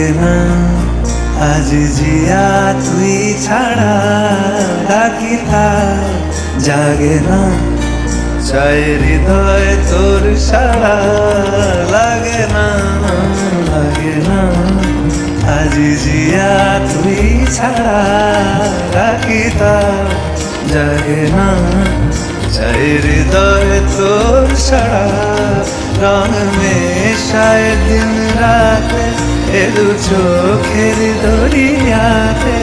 জাগে না আজ জিয়া তুই ছাড়া ডাকিতা জাগে না চাই হৃদয় তোর সারা লাগে না আজ জিয়া তুই ছাড়া ডাকিতা জাগে না চাই হৃদয় তোর সারা রং মেশায় দিন রাতে এ দু চোখের দরিয়াতে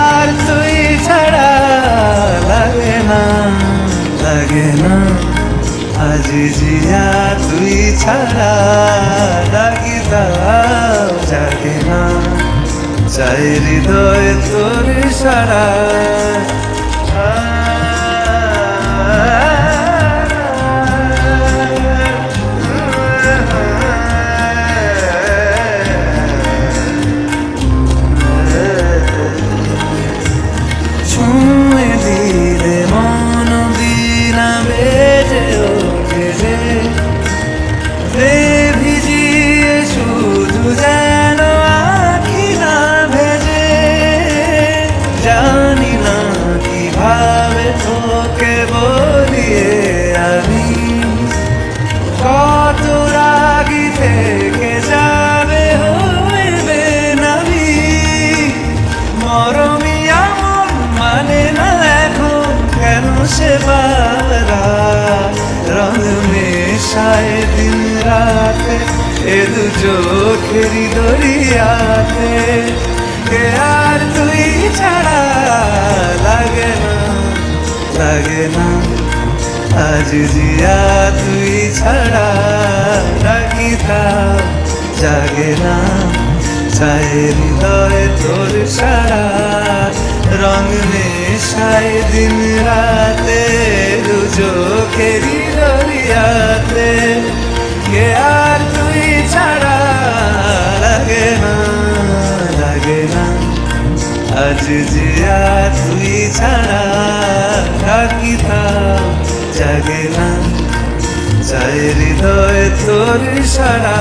আর তুই ছাড়া লাগে না আজ জিয়া তুই ছাড়া ডাকিতা জাগে না চাই হৃদয় তোর সারা জানি না কিভাবে তোকে বলিয়ে আমি কত রাগি থেকে যাবে হইবে নামি মরমি আমার মানে না এখন কেন সে বারা রং মেশায় দিন রাতে এ দু চোখেরি দরিয়াতে আর তুই ছাড়া লাগে না আজ জিয়া তুই ছাড়া ডাকিতা জাগে না চাই হৃদয় তোর সারা রং মেশায় দিন রাতে দু চোখেরি দরিয়াতে আর তুই ছাড়া লাগে না আজ জিয়া তুই ছাড়া ডাকিতা জাগে না চাই হৃদয় তোর সারা